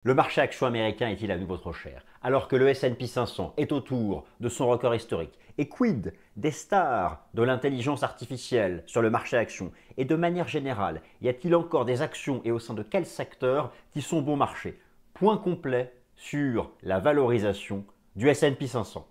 Le marché action américain est-il à nouveau trop cher? Alors que le S&P 500 est autour de son record historique. Et quid des stars de l'intelligence artificielle sur le marché action? Et de manière générale, y a-t-il encore des actions et au sein de quels secteurs qui sont bon marché? Point complet sur la valorisation du S&P 500.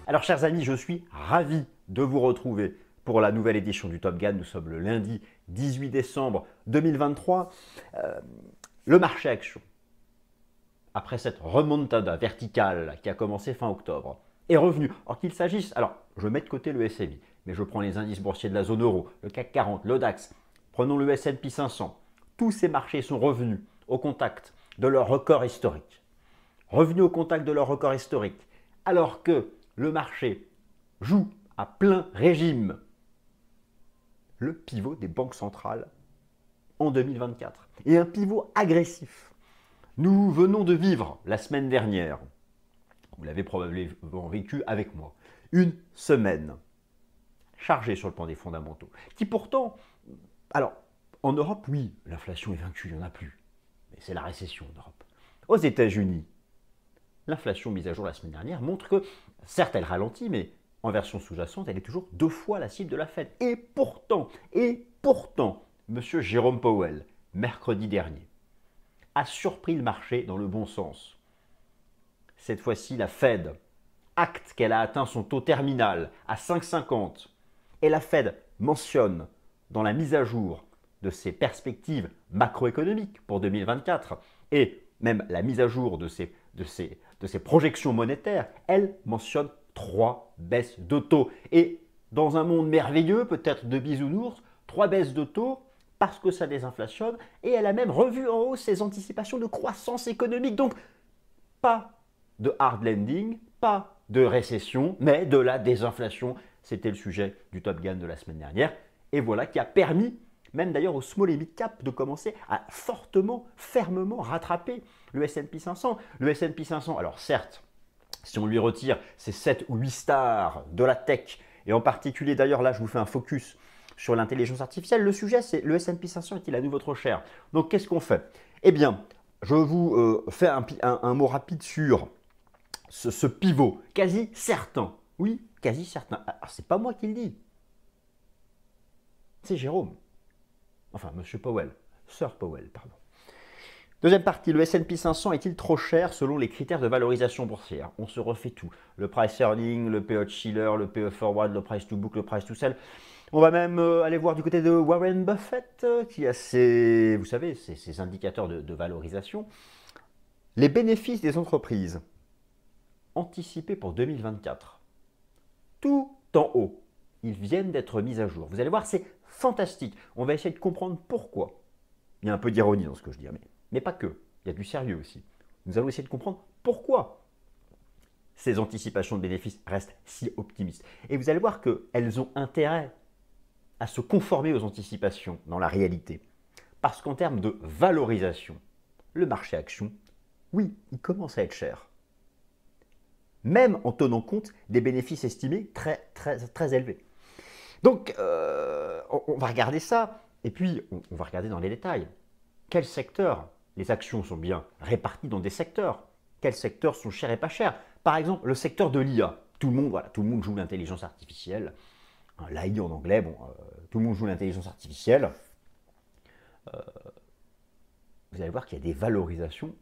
Alors chers amis, je suis ravi de vous retrouver pour la nouvelle édition du Top Gun. Nous sommes le lundi 18 décembre 2023. Le marché action, après cette remontada verticale qui a commencé fin octobre, est revenu. Or qu'il s'agisse, alors je mets de côté le SMI, mais je prends les indices boursiers de la zone euro, le CAC 40, le DAX, prenons le S&P 500. Tous ces marchés sont revenus au contact de leur record historique. Revenus au contact de leur record historique, alors que le marché joue à plein régime le pivot des banques centrales en 2024. Et un pivot agressif. Nous venons de vivre la semaine dernière, vous l'avez probablement vécu avec moi, une semaine chargée sur le plan des fondamentaux, qui pourtant, alors en Europe, oui, l'inflation est vaincue, il n'y en a plus, mais c'est la récession en Europe. Aux États-Unis, l'inflation mise à jour la semaine dernière montre que, certes, elle ralentit, mais en version sous-jacente, elle est toujours 2 fois la cible de la Fed. Et pourtant, M. Jérôme Powell, mercredi dernier, a surpris le marché dans le bon sens. Cette fois-ci, la Fed acte qu'elle a atteint son taux terminal à 5,50 et la Fed mentionne dans la mise à jour de ses perspectives macroéconomiques pour 2024 et même la mise à jour de ses projections monétaires, elle mentionne 3 baisses de taux. Et dans un monde merveilleux, peut-être de bisounours, 3 baisses de taux parce que ça désinflationne et elle a même revu en hausse ses anticipations de croissance économique. Donc, pas de hard landing, pas de récession, mais de la désinflation. C'était le sujet du Top Gun de la semaine dernière. Et voilà qui a permis, même d'ailleurs au small et mid cap, de commencer à fortement, fermement rattraper le S&P 500. Le S&P 500, alors certes, si on lui retire ces 7 ou 8 stars de la tech, et en particulier d'ailleurs là je vous fais un focus sur l'intelligence artificielle, le sujet c'est le S&P 500 est-il à nouveau trop cher? Donc qu'est-ce qu'on fait? Eh bien, je vous fais un mot rapide sur ce pivot quasi certain. Oui, quasi certain. Alors, c'est pas moi qui le dis. C'est Jérôme. Enfin, Monsieur Powell. Sir Powell, pardon. Deuxième partie, le S&P 500 est-il trop cher selon les critères de valorisation boursière? On se refait tout. Le price earning, le PE de Shiller, le PE forward, le price to book, le price to sell. On va même aller voir du côté de Warren Buffett, qui a ses, vous savez, ses indicateurs de valorisation. Les bénéfices des entreprises anticipés pour 2024. Tout en haut. Ils viennent d'être mis à jour. Vous allez voir, c'est fantastique. On va essayer de comprendre pourquoi. Il y a un peu d'ironie dans ce que je dis, mais pas que. Il y a du sérieux aussi. Nous allons essayer de comprendre pourquoi ces anticipations de bénéfices restent si optimistes. Et vous allez voir qu'elles ont intérêt à se conformer aux anticipations dans la réalité. Parce qu'en termes de valorisation, le marché action, oui, il commence à être cher. Même en tenant compte des bénéfices estimés très élevés. Donc, on va regarder ça, et puis on va regarder dans les détails. Quels secteurs? Les actions sont bien réparties dans des secteurs. Quels secteurs sont chers et pas chers? Par exemple, le secteur de l'IA. Tout le monde joue l'intelligence artificielle. L'AI en anglais, bon, tout le monde joue l'intelligence artificielle. Vous allez voir qu'il y a des valorisations.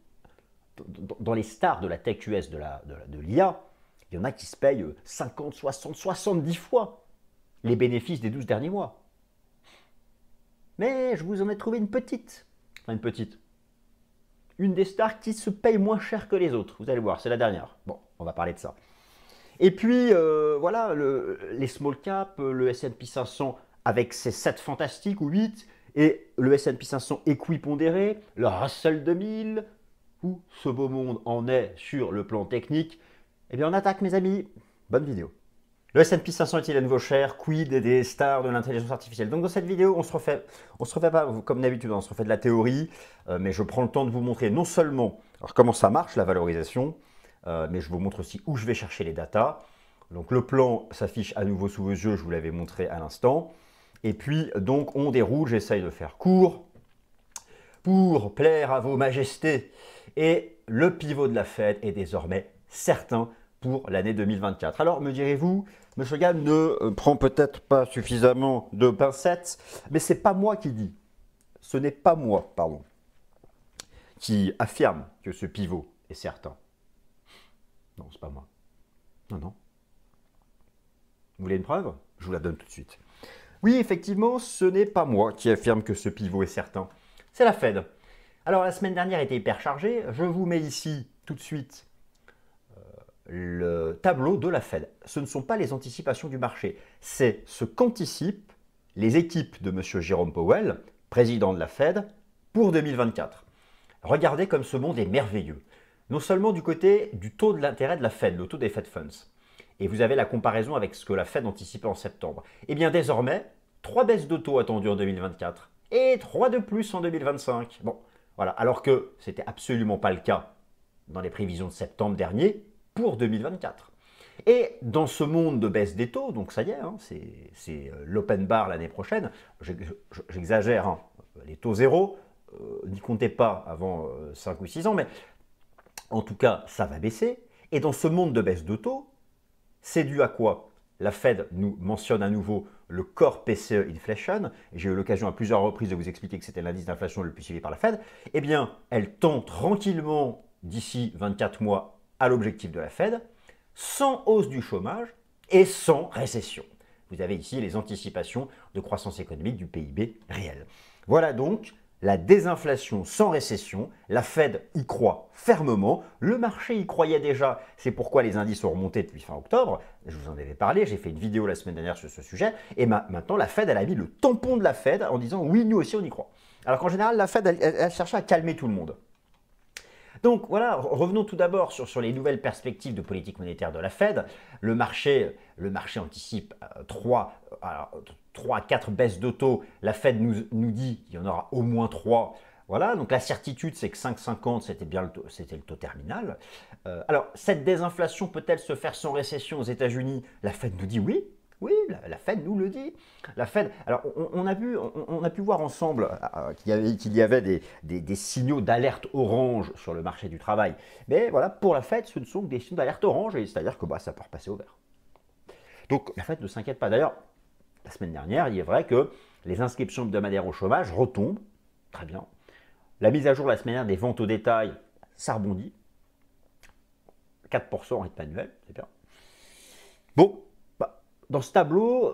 Dans les stars de la tech US de l'IA, il y en a qui se payent 50, 60, 70 fois les bénéfices des 12 derniers mois. Mais je vous en ai trouvé une petite. Enfin, une des stars qui se paye moins cher que les autres. Vous allez voir, c'est la dernière. Bon, on va parler de ça. Et puis, voilà, les small cap, le S&P 500 avec ses 7 fantastiques ou 8, et le S&P 500 équipondéré, le Russell 2000, où ce beau monde en est sur le plan technique. Eh bien, on attaque, mes amis. Bonne vidéo. Le S&P 500 est-il à nouveau cher? Quid des stars de l'intelligence artificielle? Donc dans cette vidéo, on se refait pas comme d'habitude, on se refait de la théorie, mais je prends le temps de vous montrer non seulement alors, comment ça marche la valorisation, mais je vous montre aussi où je vais chercher les datas. Donc le plan s'affiche à nouveau sous vos yeux, je vous l'avais montré à l'instant. Et puis donc on déroule, j'essaye de faire court pour plaire à vos majestés. Et le pivot de la Fed est désormais certain pour l'année 2024. Alors me direz-vous, M. Gann ne prend peut-être pas suffisamment de pincettes, mais ce n'est pas moi qui dis, ce n'est pas moi, pardon, qui affirme que ce pivot est certain. Non, c'est pas moi. Non, non. Vous voulez une preuve? Je vous la donne tout de suite. Oui, effectivement, ce n'est pas moi qui affirme que ce pivot est certain. C'est la Fed. Alors, la semaine dernière était hyper chargée. Je vous mets ici, tout de suite, le tableau de la Fed. Ce ne sont pas les anticipations du marché. C'est ce qu'anticipent les équipes de M. Jérôme Powell, président de la Fed, pour 2024. Regardez comme ce monde est merveilleux. Non seulement du côté du taux de l'intérêt de la Fed, le taux des Fed Funds, et vous avez la comparaison avec ce que la Fed anticipait en septembre. Et bien désormais, 3 baisses de taux attendues en 2024 et 3 de plus en 2025. Bon, voilà, alors que ce n'était absolument pas le cas dans les prévisions de septembre dernier pour 2024. Et dans ce monde de baisse des taux, donc ça y est, hein, c'est l'open bar l'année prochaine, j'exagère, hein, les taux zéro, n'y comptez pas avant 5 ou 6 ans, mais en tout cas, ça va baisser. Et dans ce monde de baisse de taux, c'est dû à quoi? La Fed nous mentionne à nouveau le Core PCE Inflation. J'ai eu l'occasion à plusieurs reprises de vous expliquer que c'était l'indice d'inflation le plus suivi par la Fed. Eh bien, elle tend tranquillement d'ici 24 mois à l'objectif de la Fed, sans hausse du chômage et sans récession. Vous avez ici les anticipations de croissance économique du PIB réel. Voilà donc la désinflation sans récession, la Fed y croit fermement, le marché y croyait déjà, c'est pourquoi les indices ont remonté depuis fin octobre, je vous en avais parlé, j'ai fait une vidéo la semaine dernière sur ce sujet, et maintenant la Fed elle a mis le tampon de la Fed en disant oui, nous aussi on y croit. Alors qu'en général la Fed elle cherchait à calmer tout le monde. Donc voilà, revenons tout d'abord sur les nouvelles perspectives de politique monétaire de la Fed. Le marché anticipe 3 à 4 baisses de taux. La Fed nous dit qu'il y en aura au moins 3. Voilà, donc la certitude, c'est que 5,50, c'était le taux terminal. Alors, cette désinflation peut-elle se faire sans récession aux États-Unis? La Fed nous dit oui. Oui, la Fed nous le dit. La Fed, alors on a pu voir ensemble qu'il y avait des signaux d'alerte orange sur le marché du travail. Mais voilà, pour la Fed, ce ne sont que des signaux d'alerte orange, c'est-à-dire que ça peut repasser au vert. Donc la Fed ne s'inquiète pas. D'ailleurs, la semaine dernière, il est vrai que les inscriptions hebdomadaires au chômage retombent. Très bien. La mise à jour la semaine dernière des ventes au détail, ça rebondit. 4% en rythme annuel, c'est bien. Bon. Dans ce tableau,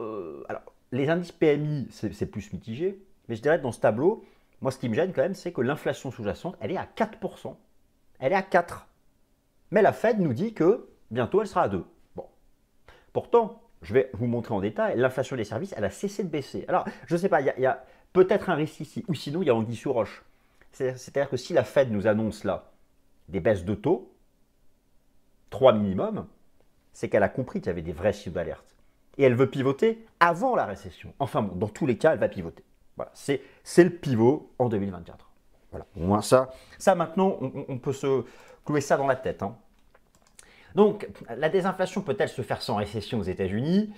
alors, les indices PMI, c'est plus mitigé, mais je dirais que dans ce tableau, moi, ce qui me gêne quand même, c'est que l'inflation sous-jacente, elle est à 4%. Elle est à 4%. Mais la Fed nous dit que bientôt, elle sera à 2%. Bon. Pourtant, je vais vous montrer en détail, l'inflation des services, elle a cessé de baisser. Alors, je ne sais pas, il y a peut-être un risque ici, ou sinon, il y a anguille sous roche. C'est-à-dire que si la Fed nous annonce là des baisses de taux, 3 minimum, c'est qu'elle a compris qu'il y avait des vrais signaux d'alerte. Et elle veut pivoter avant la récession. Enfin bon, dans tous les cas, elle va pivoter. Voilà, c'est le pivot en 2024. Voilà, au moins ça maintenant, on peut se clouer ça dans la tête. Hein. Donc, la désinflation peut-elle se faire sans récession aux États-Unis?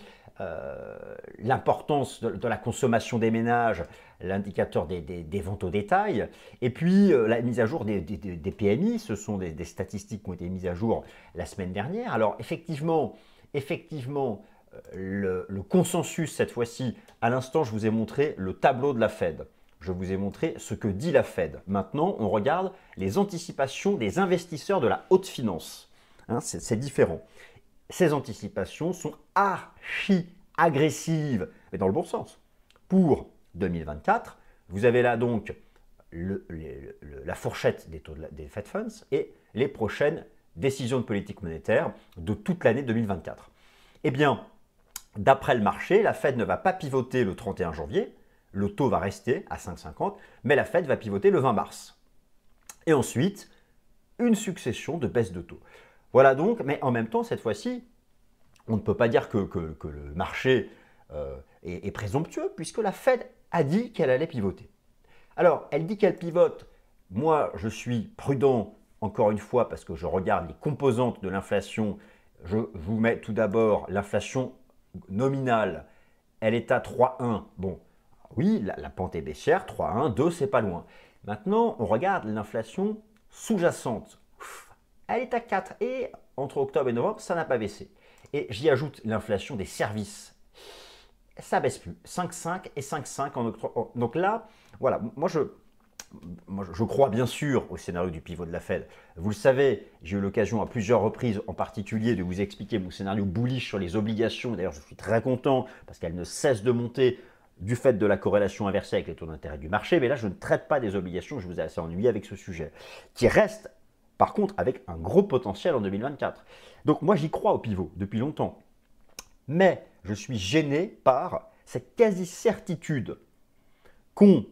L'importance de la consommation des ménages, l'indicateur des ventes au détail, et puis la mise à jour des PMI, ce sont des statistiques qui ont été mises à jour la semaine dernière. Alors, effectivement, le consensus cette fois-ci, à l'instant, je vous ai montré le tableau de la Fed. Je vous ai montré ce que dit la Fed. Maintenant, on regarde les anticipations des investisseurs de la haute finance. Hein, c'est différent. Ces anticipations sont archi-agressives, mais dans le bon sens. Pour 2024, vous avez là donc la fourchette des taux des Fed Funds et les prochaines décisions de politique monétaire de toute l'année 2024. Eh bien, d'après le marché, la Fed ne va pas pivoter le 31 janvier, le taux va rester à 5,50, mais la Fed va pivoter le 20 mars. Et ensuite, une succession de baisses de taux. Voilà donc, mais en même temps, cette fois-ci, on ne peut pas dire que le marché est présomptueux, puisque la Fed a dit qu'elle allait pivoter. Alors, elle dit qu'elle pivote. Moi, je suis prudent, encore une fois, parce que je regarde les composantes de l'inflation Je vous mets tout d'abord l'inflation nominale. Elle est à 3,1. Bon, oui, la pente est baissière, 3,1, 2, c'est pas loin. Maintenant, on regarde l'inflation sous-jacente. Elle est à 4 et entre octobre et novembre, ça n'a pas baissé. Et j'y ajoute l'inflation des services. Ça baisse plus. 5,5 et 5,5 en octobre. Donc là, voilà, moi je crois bien sûr au scénario du pivot de la Fed. Vous le savez, j'ai eu l'occasion à plusieurs reprises en particulier de vous expliquer mon scénario bullish sur les obligations. D'ailleurs, je suis très content parce qu'elles ne cessent de monter du fait de la corrélation inversée avec les taux d'intérêt du marché. Mais là, je ne traite pas des obligations, je vous ai assez ennuyé avec ce sujet, qui reste par contre avec un gros potentiel en 2024. Donc moi, j'y crois au pivot depuis longtemps. Mais je suis gêné par cette quasi-certitude qu'ont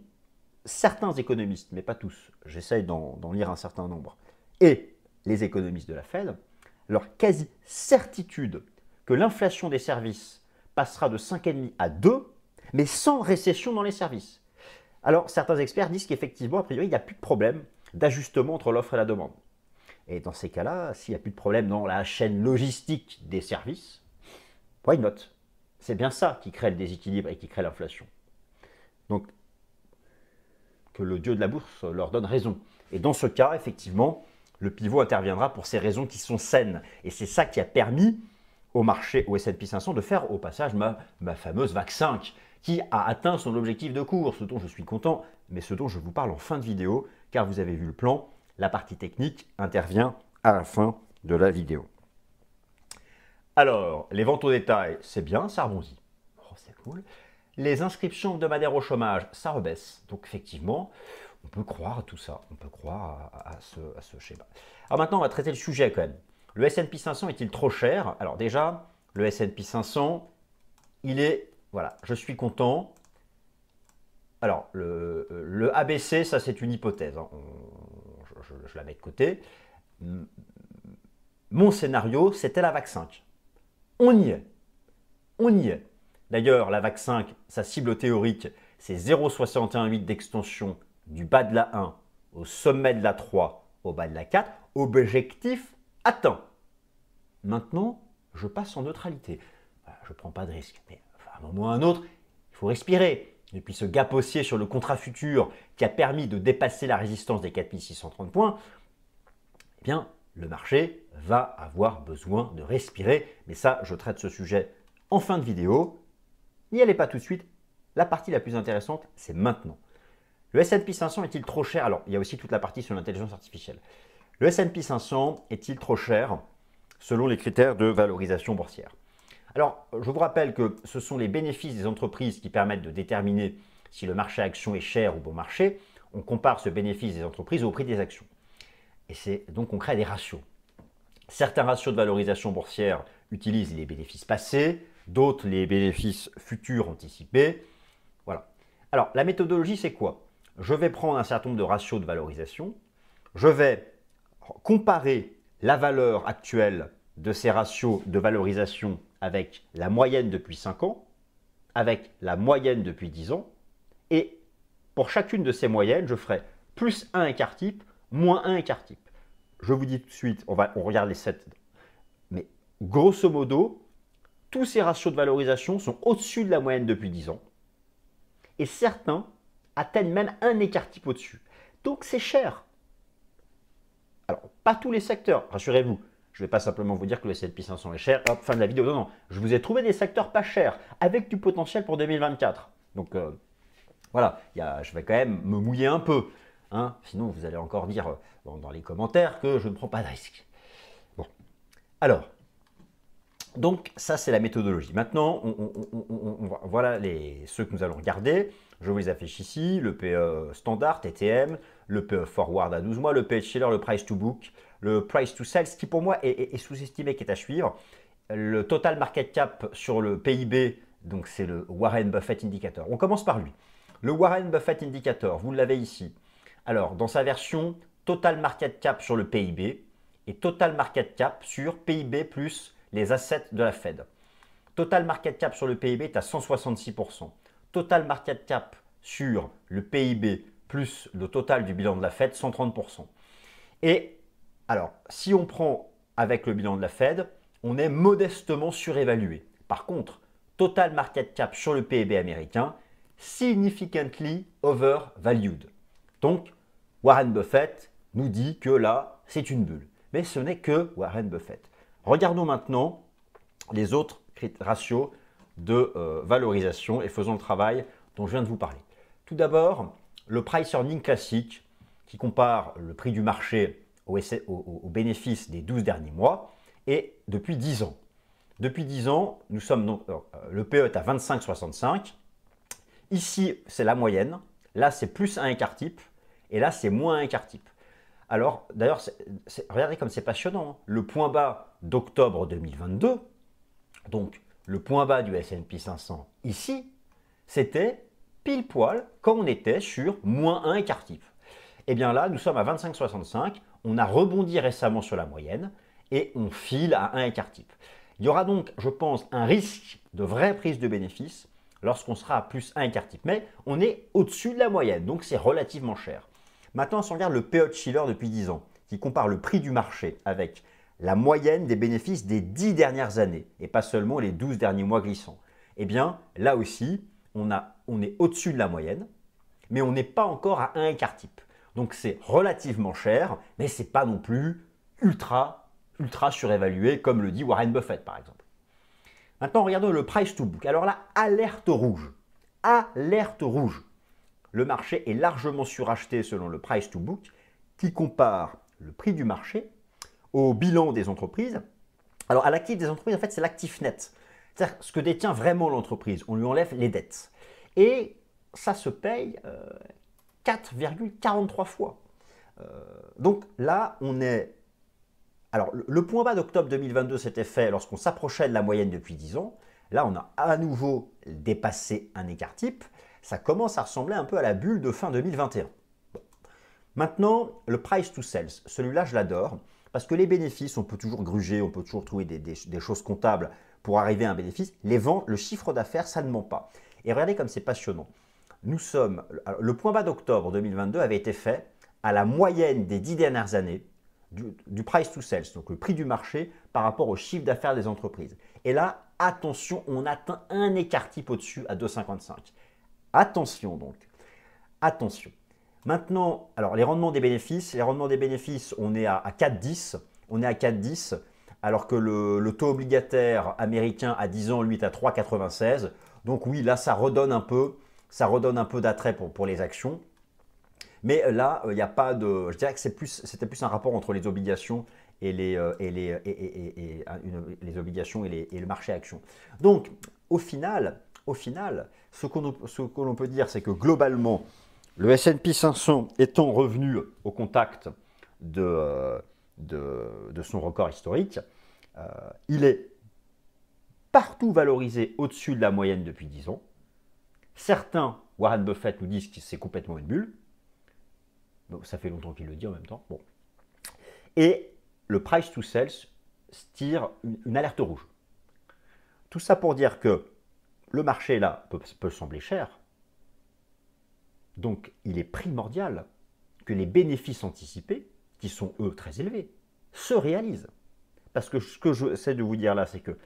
certains économistes, mais pas tous, j'essaye d'en lire un certain nombre, et les économistes de la Fed, leur quasi-certitude que l'inflation des services passera de 5,5 à 2, mais sans récession dans les services. Alors, certains experts disent qu'effectivement, a priori, il n'y a plus de problème d'ajustement entre l'offre et la demande. Et dans ces cas-là, s'il n'y a plus de problème dans la chaîne logistique des services, why not? C'est bien ça qui crée le déséquilibre et qui crée l'inflation. Donc, que le dieu de la bourse leur donne raison. Et dans ce cas, effectivement, le pivot interviendra pour ces raisons qui sont saines. Et c'est ça qui a permis au marché, au S&P 500, de faire au passage ma fameuse VAC 5, qui a atteint son objectif de cours, ce dont je suis content, mais ce dont je vous parle en fin de vidéo, car vous avez vu le plan, la partie technique intervient à la fin de la vidéo. Alors, les ventes au détail, c'est bien, ça rebondit. Oh, c'est cool. Les inscriptions hebdomadaires au chômage, ça rebaisse. Donc effectivement, on peut croire à tout ça, on peut croire à ce schéma. Alors maintenant, on va traiter le sujet quand même. Le S&P 500 est-il trop cher? Alors déjà, le S&P 500, il est, voilà, je suis content. Alors, le ABC, ça c'est une hypothèse, hein. Je la mets de côté. Mon scénario, c'était la VAC 5. On y est. On y est. D'ailleurs, la VAC 5, sa cible théorique, c'est 0,618 d'extension du bas de la 1 au sommet de la 3 au bas de la 4. Objectif atteint. Maintenant, je passe en neutralité. Je ne prends pas de risque. Mais à un moment ou à un autre, il faut respirer. Et puis ce gap haussier sur le contrat futur qui a permis de dépasser la résistance des 4630 points, eh bien, le marché va avoir besoin de respirer. Mais ça, je traite ce sujet en fin de vidéo. N'y allez pas tout de suite. La partie la plus intéressante, c'est maintenant. Le S&P 500 est-il trop cher? Alors, il y a aussi toute la partie sur l'intelligence artificielle. Le S&P 500 est-il trop cher selon les critères de valorisation boursière? Alors, je vous rappelle que ce sont les bénéfices des entreprises qui permettent de déterminer si le marché action est cher ou bon marché. On compare ce bénéfice des entreprises au prix des actions. Et c'est donc on crée des ratios. Certains ratios de valorisation boursière utilisent les bénéfices passés, d'autres les bénéfices futurs anticipés. Voilà. Alors, la méthodologie, c'est quoi? Je vais prendre un certain nombre de ratios de valorisation. Je vais comparer la valeur actuelle de ces ratios de valorisation avec la moyenne depuis 5 ans, avec la moyenne depuis 10 ans. Et pour chacune de ces moyennes, je ferai plus 1 écart type, moins 1 écart type. Je vous dis tout de suite, on regarde les 7. Mais grosso modo, tous ces ratios de valorisation sont au-dessus de la moyenne depuis 10 ans. Et certains atteignent même 1 écart type au-dessus. Donc c'est cher. Alors, pas tous les secteurs, rassurez-vous. Je ne vais pas simplement vous dire que le S&P 500 est cher, hop, fin de la vidéo. Non, non, je vous ai trouvé des secteurs pas chers, avec du potentiel pour 2024. Donc voilà, je vais quand même me mouiller un peu. Hein, sinon, vous allez encore dire dans les commentaires que je ne prends pas de risque. Bon, alors, donc ça c'est la méthodologie. Maintenant, voilà ceux que nous allons regarder. Je vous les affiche ici, le PE standard, TTM, le PE forward à 12 mois, le PE Schiller, le price to book, le price to sell, ce qui pour moi est sous-estimé, qui est à suivre. Le total market cap sur le PIB, donc c'est le Warren Buffett Indicator. On commence par lui. Le Warren Buffett Indicator, vous l'avez ici. Alors, dans sa version total market cap sur le PIB et total market cap sur PIB plus les assets de la Fed. Total market cap sur le PIB est à 166%. Total market cap sur le PIB plus le total du bilan de la Fed, 130%. Et alors, si on prend avec le bilan de la Fed, on est modestement surévalué. Par contre, total market cap sur le PEB américain, significantly overvalued. Donc, Warren Buffett nous dit que là, c'est une bulle. Mais ce n'est que Warren Buffett. Regardons maintenant les autres ratios de valorisation et faisons le travail dont je viens de vous parler. Tout d'abord, le price earning classique qui compare le prix du marché au bénéfice des 12 derniers mois et depuis 10 ans. Depuis 10 ans, nous sommes donc, le PE est à 25,65. Ici, c'est la moyenne. Là, c'est plus un écart type. Et là, c'est moins un écart type. Alors, d'ailleurs, regardez comme c'est passionnant. Hein. Le point bas d'octobre 2022, donc le point bas du S&P 500 ici, c'était pile poil quand on était sur moins un écart type. Et bien là, nous sommes à 25,65. On a rebondi récemment sur la moyenne et on file à un écart type. Il y aura donc, je pense, un risque de vraie prise de bénéfice lorsqu'on sera à plus 1 écart type. Mais on est au-dessus de la moyenne, donc c'est relativement cher. Maintenant, si on regarde le PE de Shiller depuis 10 ans, qui compare le prix du marché avec la moyenne des bénéfices des 10 dernières années, et pas seulement les 12 derniers mois glissants, eh bien, là aussi, on est au-dessus de la moyenne, mais on n'est pas encore à 1 écart type. Donc c'est relativement cher, mais ce n'est pas non plus ultra surévalué, comme le dit Warren Buffett, par exemple. Maintenant, regardons le price to book. Alors là, alerte rouge. Alerte rouge. Le marché est largement suracheté selon le price to book, qui compare le prix du marché au bilan des entreprises. Alors, à l'actif des entreprises, en fait, c'est l'actif net. C'est-à-dire ce que détient vraiment l'entreprise. On lui enlève les dettes. Et ça se paye 4,43 fois. Donc là, on est... Alors, le point bas d'octobre 2022 s'était fait lorsqu'on s'approchait de la moyenne depuis 10 ans. Là, on a à nouveau dépassé un écart type. Ça commence à ressembler un peu à la bulle de fin 2021. Bon. Maintenant, le price to sales. Celui-là, je l'adore parce que les bénéfices, on peut toujours gruger, on peut toujours trouver des choses comptables pour arriver à un bénéfice. Les ventes, le chiffre d'affaires, ça ne ment pas. Et regardez comme c'est passionnant. Le point bas d'octobre 2022 avait été fait à la moyenne des 10 dernières années du price to sales, donc le prix du marché par rapport au chiffre d'affaires des entreprises. Et là, attention, on atteint un écart type au-dessus à 2,55. Attention donc, attention. Maintenant, alors les rendements des bénéfices, on est à 4,10. On est à 4,10 alors que le taux obligataire américain à 10 ans, lui, est à 3,96. Donc oui, là, ça redonne un peu d'attrait pour les actions. Mais là, il n'y a pas de... Je dirais que c'était plus un rapport entre les obligations et les obligations et le marché action. Donc, au final, ce que l'on peut dire, c'est que globalement, le S&P 500 étant revenu au contact de son record historique, il est partout valorisé au-dessus de la moyenne depuis 10 ans. Certains, Warren Buffett, nous disent que c'est complètement une bulle. Bon, ça fait longtemps qu'il le dit en même temps. Bon. Et le price to sales tire une alerte rouge. Tout ça pour dire que le marché là peut sembler cher. Donc il est primordial que les bénéfices anticipés, qui sont eux très élevés, se réalisent. Parce que ce que j'essaie de vous dire là, c'est que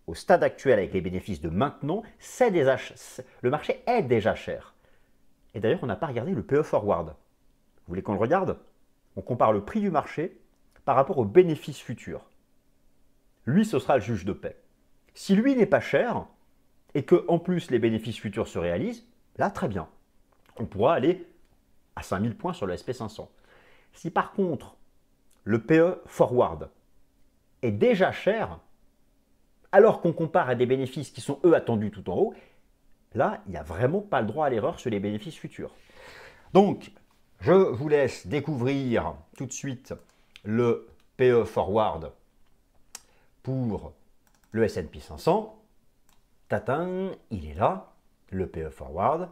au stade actuel, avec les bénéfices de maintenant, le marché est déjà cher. Et d'ailleurs, on n'a pas regardé le PE forward. Vous voulez qu'on le regarde? On compare le prix du marché par rapport aux bénéfices futurs. Lui, ce sera le juge de paix. Si lui n'est pas cher et qu'en plus les bénéfices futurs se réalisent, là, très bien. On pourra aller à 5000 points sur le SP500. Si par contre, le PE forward est déjà cher, alors qu'on compare à des bénéfices qui sont eux attendus tout en haut, là, il n'y a vraiment pas le droit à l'erreur sur les bénéfices futurs. Donc, je vous laisse découvrir tout de suite le PE forward pour le S&P 500. Tatin, il est là, le PE forward.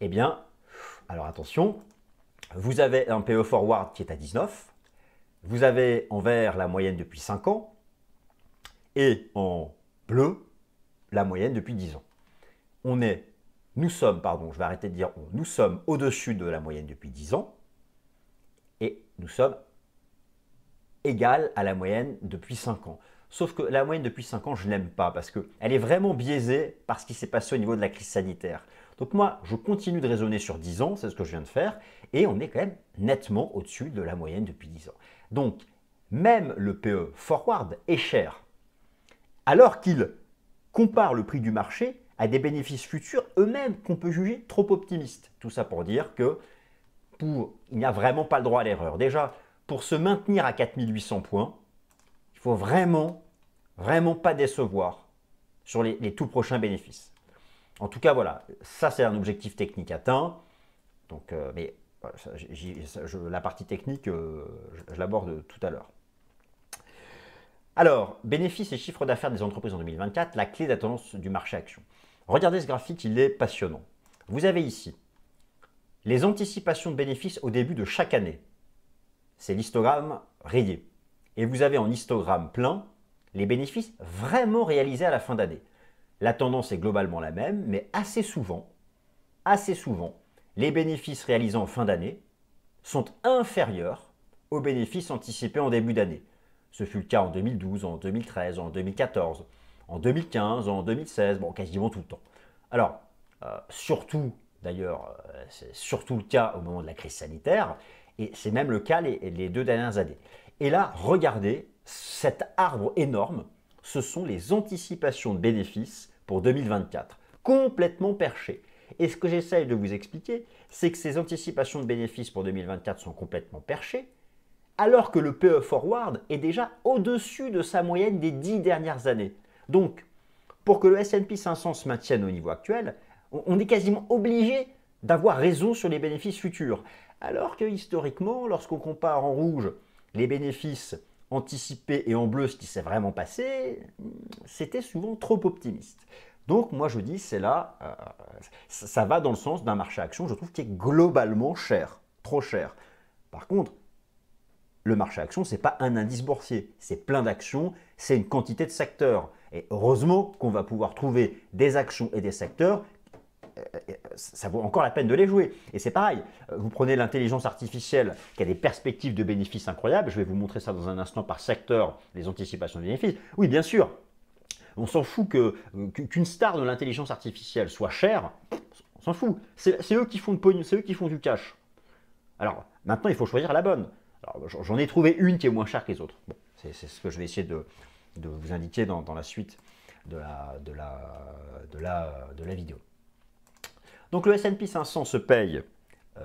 Eh bien, alors attention, vous avez un PE forward qui est à 19. Vous avez en vert la moyenne depuis 5 ans et en bleu la moyenne depuis 10 ans. Nous sommes au-dessus de la moyenne depuis 10 ans et nous sommes égal à la moyenne depuis 5 ans. Sauf que la moyenne depuis 5 ans, je ne l'aime pas parce qu'elle est vraiment biaisée par ce qui s'est passé au niveau de la crise sanitaire. Donc moi, je continue de raisonner sur 10 ans, c'est ce que je viens de faire, et on est quand même nettement au-dessus de la moyenne depuis 10 ans. Donc, même le PE forward est cher, alors qu'il compare le prix du marché à des bénéfices futurs eux-mêmes qu'on peut juger trop optimistes. Tout ça pour dire que il n'y a vraiment pas le droit à l'erreur. Déjà, pour se maintenir à 4800 points, il faut vraiment pas décevoir sur les tout prochains bénéfices. En tout cas, voilà, ça c'est un objectif technique atteint. Donc, mais la partie technique, je l'aborde tout à l'heure. Alors, bénéfices et chiffre d'affaires des entreprises en 2024, la clé de la tendance du marché action. Regardez ce graphique, il est passionnant. Vous avez ici les anticipations de bénéfices au début de chaque année. C'est l'histogramme rayé. Et vous avez en histogramme plein les bénéfices vraiment réalisés à la fin d'année. La tendance est globalement la même, mais assez souvent, les bénéfices réalisés en fin d'année sont inférieurs aux bénéfices anticipés en début d'année. Ce fut le cas en 2012, en 2013, en 2014, en 2015, en 2016, bon, quasiment tout le temps. Alors, surtout, d'ailleurs, c'est surtout le cas au moment de la crise sanitaire, et c'est même le cas les 2 dernières années. Et là, regardez, cet arbre énorme, ce sont les anticipations de bénéfices pour 2024, complètement perchées. Et ce que j'essaye de vous expliquer, c'est que ces anticipations de bénéfices pour 2024 sont complètement perchées, alors que le PE Forward est déjà au-dessus de sa moyenne des 10 dernières années. Donc, pour que le S&P 500 se maintienne au niveau actuel, on est quasiment obligé d'avoir raison sur les bénéfices futurs. Alors que historiquement, lorsqu'on compare en rouge les bénéfices anticipés et en bleu ce qui s'est vraiment passé, c'était souvent trop optimiste. Donc moi je dis, c'est là, ça va dans le sens d'un marché action, je trouve, qui est globalement cher, trop cher. Par contre, le marché action, ce n'est pas un indice boursier, c'est plein d'actions, c'est une quantité de secteurs. Et heureusement qu'on va pouvoir trouver des actions et des secteurs, ça vaut encore la peine de les jouer. Et c'est pareil, vous prenez l'intelligence artificielle qui a des perspectives de bénéfices incroyables, je vais vous montrer ça dans un instant par secteur, les anticipations de bénéfices. Oui, bien sûr, on s'en fout qu'une star de l'intelligence artificielle soit chère, on s'en fout. C'est eux qui font de pognon, c'est eux qui font du cash. Alors, maintenant, il faut choisir la bonne. J'en ai trouvé une qui est moins chère que les autres. Bon, c'est ce que je vais essayer de vous indiquer dans la suite de la vidéo. Donc le S&P 500 se paye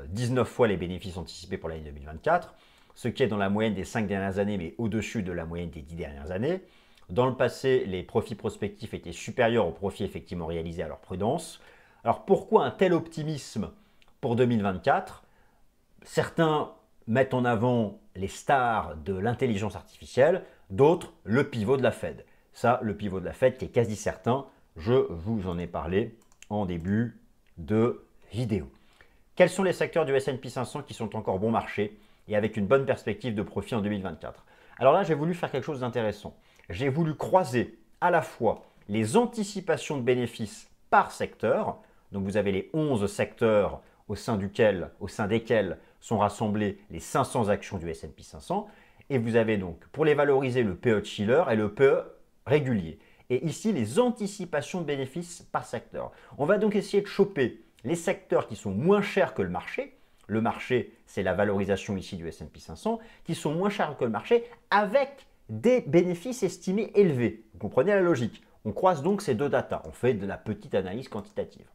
19 fois les bénéfices anticipés pour l'année 2024, ce qui est dans la moyenne des 5 dernières années, mais au-dessus de la moyenne des 10 dernières années. Dans le passé, les profits prospectifs étaient supérieurs aux profits effectivement réalisés à leur prudence. Alors pourquoi un tel optimisme pour 2024 ? Certains mettent en avant les stars de l'intelligence artificielle, d'autres le pivot de la Fed. Ça, le pivot de la Fed qui est quasi certain, je vous en ai parlé en début de vidéo. Quels sont les secteurs du S&P 500 qui sont encore bon marché et avec une bonne perspective de profit en 2024 ? Alors là, j'ai voulu faire quelque chose d'intéressant. J'ai voulu croiser à la fois les anticipations de bénéfices par secteur. Donc vous avez les 11 secteurs au sein desquels sont rassemblées les 500 actions du S&P 500. Et vous avez donc, pour les valoriser, le PE chiller et le PE régulier. Et ici, les anticipations de bénéfices par secteur. On va donc essayer de choper les secteurs qui sont moins chers que le marché. Le marché, c'est la valorisation ici du S&P 500, qui sont moins chers que le marché avec des bénéfices estimés élevés. Vous comprenez la logique? On croise donc ces deux datas. On fait de la petite analyse quantitative.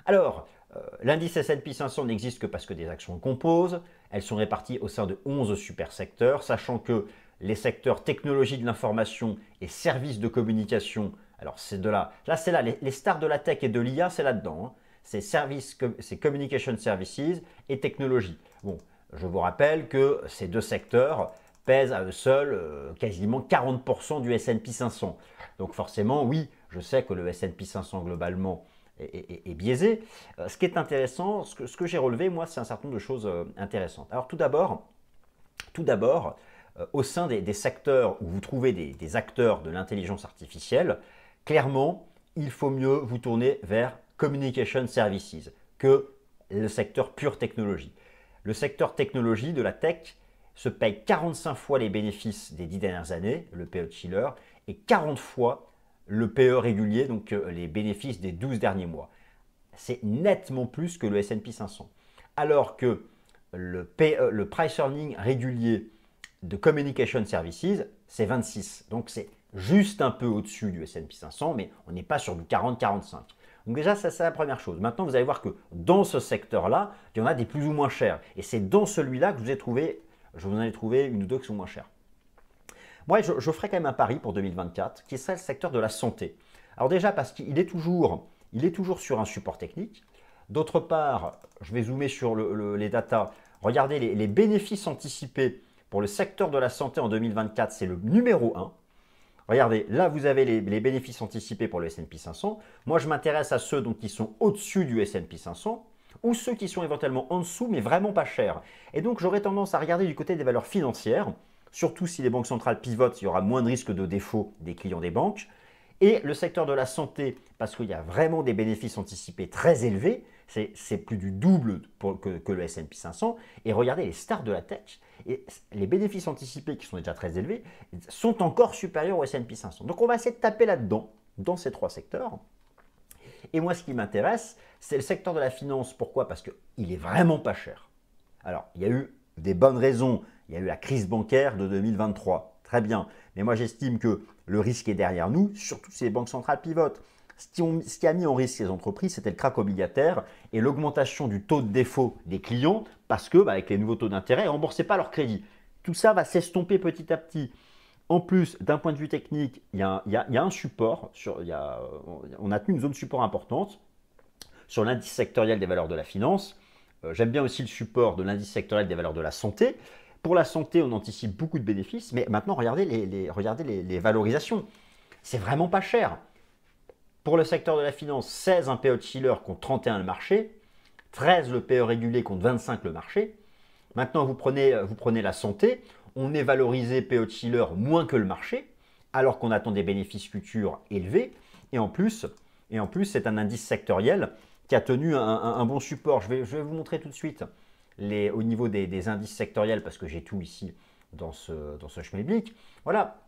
Alors, l'indice S&P 500 n'existe que parce que des actions le composent. Elles sont réparties au sein de 11 super secteurs, sachant que les secteurs technologie de l'information et services de communication, alors c'est de là, c'est là, les stars de la tech et de l'IA, c'est là-dedans. Hein. C'est communication services et technologie. Bon, je vous rappelle que ces deux secteurs pèsent à eux seuls quasiment 40% du S&P 500. Donc forcément, oui, je sais que le S&P 500 globalement est biaisé. Ce qui est intéressant, ce que j'ai relevé, moi, c'est un certain nombre de choses intéressantes. Alors tout d'abord, au sein des secteurs où vous trouvez des acteurs de l'intelligence artificielle, clairement, il faut mieux vous tourner vers Communication Services que le secteur pure technologie. Le secteur technologie de la tech se paye 45 fois les bénéfices des 10 dernières années, le PE de Shiller, et 40 fois le PE régulier, donc les bénéfices des 12 derniers mois. C'est nettement plus que le S&P 500. Alors que le price earning régulier de Communication Services, c'est 26. Donc c'est juste un peu au-dessus du S&P 500, mais on n'est pas sur du 40-45. Donc déjà, ça c'est la première chose. Maintenant, vous allez voir que dans ce secteur-là, il y en a des plus ou moins chers. Et c'est dans celui-là que je vous en ai trouvé une ou deux qui sont moins chers. Moi, je ferai quand même un pari pour 2024, qui serait le secteur de la santé. Alors déjà, parce qu'il est toujours sur un support technique. D'autre part, je vais zoomer sur les datas. Regardez les bénéfices anticipés pour le secteur de la santé en 2024, c'est le numéro 1. Regardez, là vous avez les bénéfices anticipés pour le S&P 500. Moi je m'intéresse à ceux donc, qui sont au-dessus du S&P 500 ou ceux qui sont éventuellement en dessous mais vraiment pas chers. Et donc j'aurais tendance à regarder du côté des valeurs financières, surtout si les banques centrales pivotent, il y aura moins de risques de défaut des clients des banques. Et le secteur de la santé, parce qu'il y a vraiment des bénéfices anticipés très élevés, c'est plus du double que le S&P 500. Et regardez les stars de la tech, et les bénéfices anticipés qui sont déjà très élevés sont encore supérieurs au S&P 500. Donc on va essayer de taper là-dedans, dans ces trois secteurs. Et moi ce qui m'intéresse, c'est le secteur de la finance. Pourquoi? Parce qu'il est vraiment pas cher. Alors il y a eu des bonnes raisons, il y a eu la crise bancaire de 2023, très bien. Mais moi j'estime que le risque est derrière nous, surtout si les banques centrales pivotent. Ce qui a mis en risque ces entreprises, c'était le krach obligataire et l'augmentation du taux de défaut des clients parce que, avec les nouveaux taux d'intérêt, ils ne remboursaient pas leur crédit. Tout ça va s'estomper petit à petit. En plus, d'un point de vue technique, il y a un support, on a tenu une zone support importante sur l'indice sectoriel des valeurs de la finance. J'aime bien aussi le support de l'indice sectoriel des valeurs de la santé. Pour la santé, on anticipe beaucoup de bénéfices, mais maintenant, regardez les valorisations. C'est vraiment pas cher. Pour le secteur de la finance, 16 un PE de Shiller contre 31 le marché, 13 le PE régulier contre 25 le marché. Maintenant, vous prenez la santé, on est valorisé PE de Shiller moins que le marché, alors qu'on attend des bénéfices futurs élevés. Et en plus c'est un indice sectoriel qui a tenu un bon support. Je vais vous montrer tout de suite au niveau des indices sectoriels, parce que j'ai tout ici dans ce schmilblick. Voilà,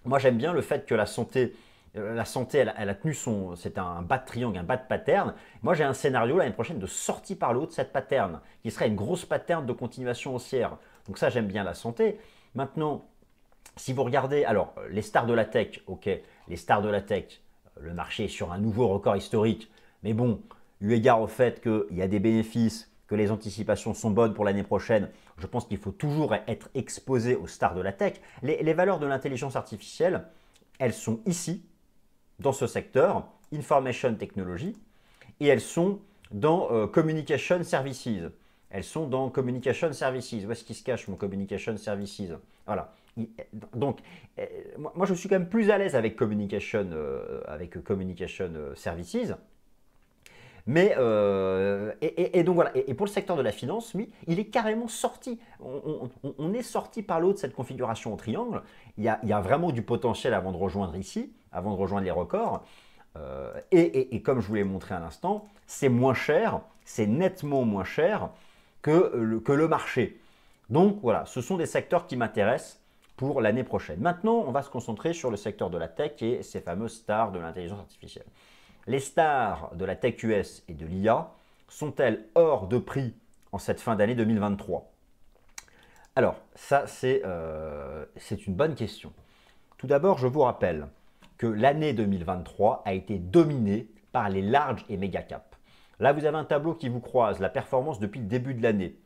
moi j'aime bien le fait que la santé, elle a tenu c'est un bas de triangle, un bas de pattern. Moi j'ai un scénario l'année prochaine de sortie par le haut de cette pattern, qui serait une grosse pattern de continuation haussière. Donc ça j'aime bien la santé. Maintenant, si vous regardez, alors les stars de la tech, ok, les stars de la tech, le marché est sur un nouveau record historique, mais bon, eu égard au fait qu'il y a des bénéfices, que les anticipations sont bonnes pour l'année prochaine, je pense qu'il faut toujours être exposé aux stars de la tech. Les valeurs de l'intelligence artificielle, elles sont ici, dans ce secteur, Information Technology, et elles sont dans Communication Services. Elles sont dans Communication Services. Où est-ce qu'il se cache mon Communication Services? Voilà. Donc, moi je suis quand même plus à l'aise avec Communication Services. Mais, donc voilà, et pour le secteur de la finance, oui, il est carrément sorti. On est sorti par le haut de cette configuration en triangle. Il y a vraiment du potentiel avant de rejoindre ici, avant de rejoindre les records. Et comme je vous l'ai montré à l'instant, c'est moins cher, c'est nettement moins cher que le marché. Donc voilà, ce sont des secteurs qui m'intéressent pour l'année prochaine. Maintenant, on va se concentrer sur le secteur de la tech et ces fameuses stars de l'intelligence artificielle. Les stars de la tech US et de l'IA sont-elles hors de prix en cette fin d'année 2023? Alors, ça c'est une bonne question. Tout d'abord, je vous rappelle que l'année 2023 a été dominée par les large et méga caps. Là, vous avez un tableau qui vous croise la performance depuis le début de l'année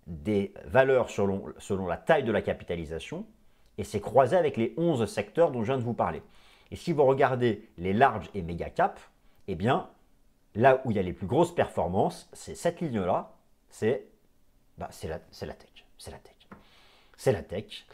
des valeurs selon la taille de la capitalisation, et c'est croisé avec les 11 secteurs dont je viens de vous parler. Et si vous regardez les large et méga caps, eh bien, là où il y a les plus grosses performances, c'est cette ligne-là, c'est la tech. C'est la tech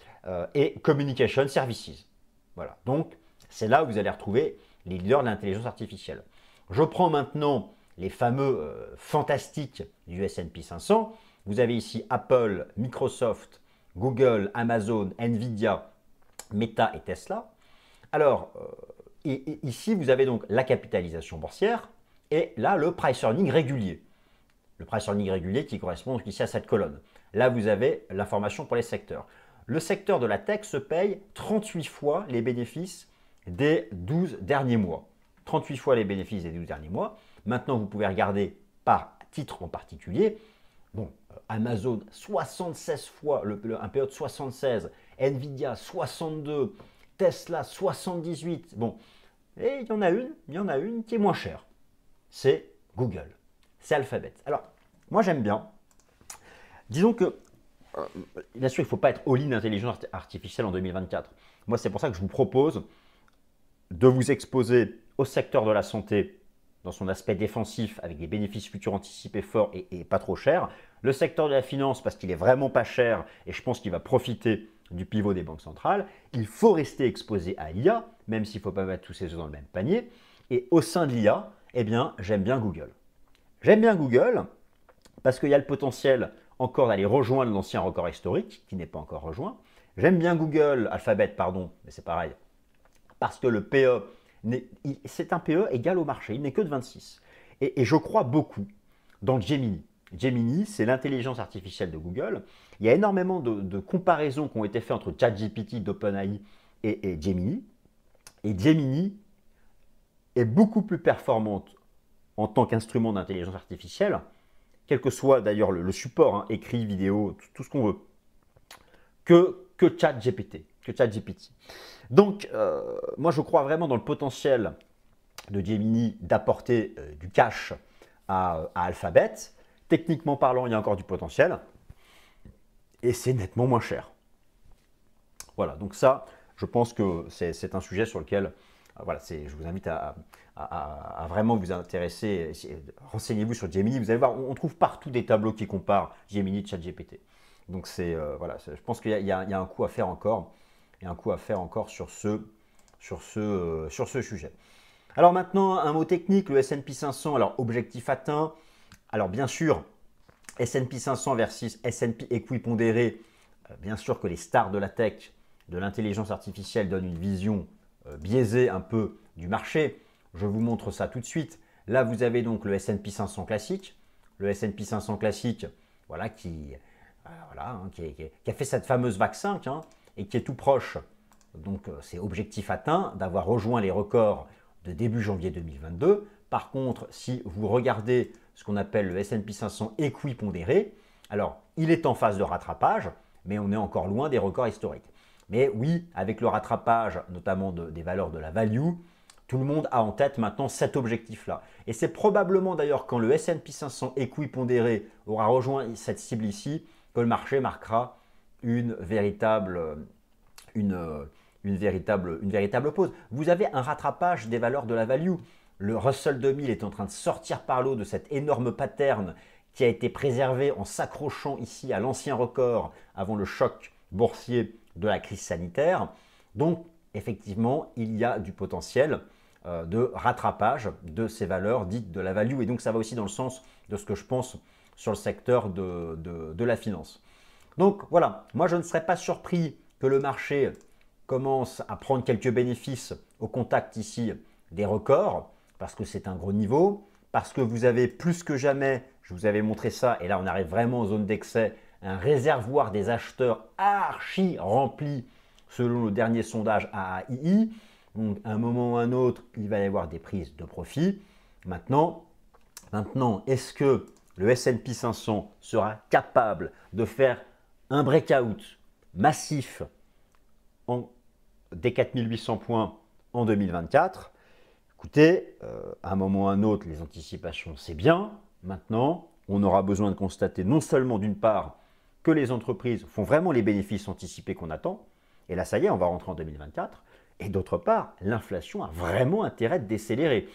et Communication Services. Voilà, donc c'est là où vous allez retrouver les leaders de l'intelligence artificielle. Je prends maintenant les fameux fantastiques du S&P 500. Vous avez ici Apple, Microsoft, Google, Amazon, Nvidia, Meta et Tesla. Alors, ici, vous avez donc la capitalisation boursière et là, le price earning régulier. Le price earning régulier qui correspond donc ici à cette colonne. Là, vous avez l'information pour les secteurs. Le secteur de la tech se paye 38 fois les bénéfices des 12 derniers mois. 38 fois les bénéfices des 12 derniers mois. Maintenant, vous pouvez regarder par titre en particulier. Bon, Amazon, 76 fois, un PE de 76, Nvidia, 62, Tesla, 78. Bon, et il y en a une qui est moins chère. C'est Google, c'est Alphabet. Alors, moi j'aime bien. Disons que, bien sûr, il ne faut pas être all-in intelligence artificielle en 2024. Moi, c'est pour ça que je vous propose de vous exposer au secteur de la santé dans son aspect défensif avec des bénéfices futurs anticipés forts et pas trop chers. Le secteur de la finance parce qu'il est vraiment pas cher et je pense qu'il va profiter du pivot des banques centrales. Il faut rester exposé à l'IA, même s'il ne faut pas mettre tous ses œufs dans le même panier. Et au sein de l'IA, eh bien, j'aime bien Google. J'aime bien Google parce qu'il y a le potentiel encore d'aller rejoindre l'ancien record historique qui n'est pas encore rejoint. J'aime bien Google, Alphabet, pardon, mais c'est pareil, parce que le PE, c'est un PE égal au marché, il n'est que de 26. Et je crois beaucoup dans Gemini. Gemini, c'est l'intelligence artificielle de Google. Il y a énormément de comparaisons qui ont été faites entre ChatGPT d'OpenAI et Gemini. Et Gemini est beaucoup plus performante en tant qu'instrument d'intelligence artificielle, quel que soit d'ailleurs le support, hein, écrit, vidéo, tout ce qu'on veut, que ChatGPT. Donc, moi, je crois vraiment dans le potentiel de Gemini d'apporter du cash à Alphabet. Techniquement parlant, il y a encore du potentiel et c'est nettement moins cher. Voilà, donc ça, je pense que c'est un sujet sur lequel voilà, je vous invite à vraiment vous intéresser. Renseignez-vous sur Gemini. Vous allez voir, on trouve partout des tableaux qui comparent Gemini et ChatGPT. Donc, voilà, je pense qu'il y a un coup à faire encore. Il y a un coup à faire encore sur ce sujet. Alors maintenant, un mot technique, le S&P 500. Alors, objectif atteint. Alors, bien sûr, S&P 500 versus S&P équipondéré. Bien sûr que les stars de la tech, de l'intelligence artificielle donnent une vision biaisée un peu du marché. Je vous montre ça tout de suite. Là, vous avez donc le S&P 500 classique. Le S&P 500 classique, voilà, qui a fait cette fameuse vague 5 hein, et qui est tout proche. Donc, c'est objectif atteint d'avoir rejoint les records de début janvier 2022. Par contre, si vous regardez ce qu'on appelle le S&P 500 équipondéré, alors, il est en phase de rattrapage, mais on est encore loin des records historiques. Mais oui, avec le rattrapage, notamment des valeurs de la value, tout le monde a en tête maintenant cet objectif-là. Et c'est probablement d'ailleurs quand le S&P 500 équipondéré aura rejoint cette cible ici, que le marché marquera une véritable pause. Vous avez un rattrapage des valeurs de la value. Le Russell 2000 est en train de sortir par l'eau de cet énorme pattern qui a été préservé en s'accrochant ici à l'ancien record avant le choc boursier de la crise sanitaire. Donc, effectivement, il y a du potentiel de rattrapage de ces valeurs dites de la value. Et donc, ça va aussi dans le sens de ce que je pense sur le secteur de la finance. Donc, voilà, moi, je ne serais pas surpris que le marché commence à prendre quelques bénéfices au contact ici des records, parce que c'est un gros niveau, parce que vous avez plus que jamais, je vous avais montré ça, et là, on arrive vraiment en zone d'excès, un réservoir des acheteurs archi rempli selon le dernier sondage AAII. Donc, à un moment ou à un autre, il va y avoir des prises de profit. Maintenant, est-ce que le S&P 500 sera capable de faire un breakout massif des 4800 points en 2024? Écoutez, à un moment ou à un autre, les anticipations, c'est bien. Maintenant, on aura besoin de constater non seulement d'une part que les entreprises font vraiment les bénéfices anticipés qu'on attend, et là, ça y est, on va rentrer en 2024, et d'autre part, l'inflation a vraiment intérêt de décélérer.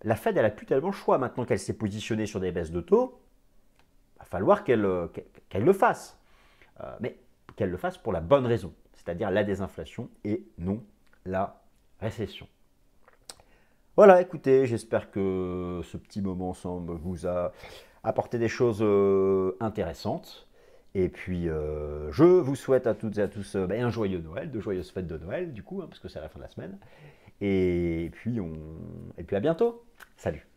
La Fed, elle n'a plus tellement le choix maintenant qu'elle s'est positionnée sur des baisses de taux, il va falloir qu'elle le fasse, mais qu'elle le fasse pour la bonne raison, c'est-à-dire la désinflation et non la récession. Voilà, écoutez, j'espère que ce petit moment ensemble vous a apporté des choses intéressantes. Et puis, je vous souhaite à toutes et à tous un joyeux Noël, de joyeuses fêtes de Noël, du coup, hein, parce que c'est à la fin de la semaine. Et puis à bientôt. Salut.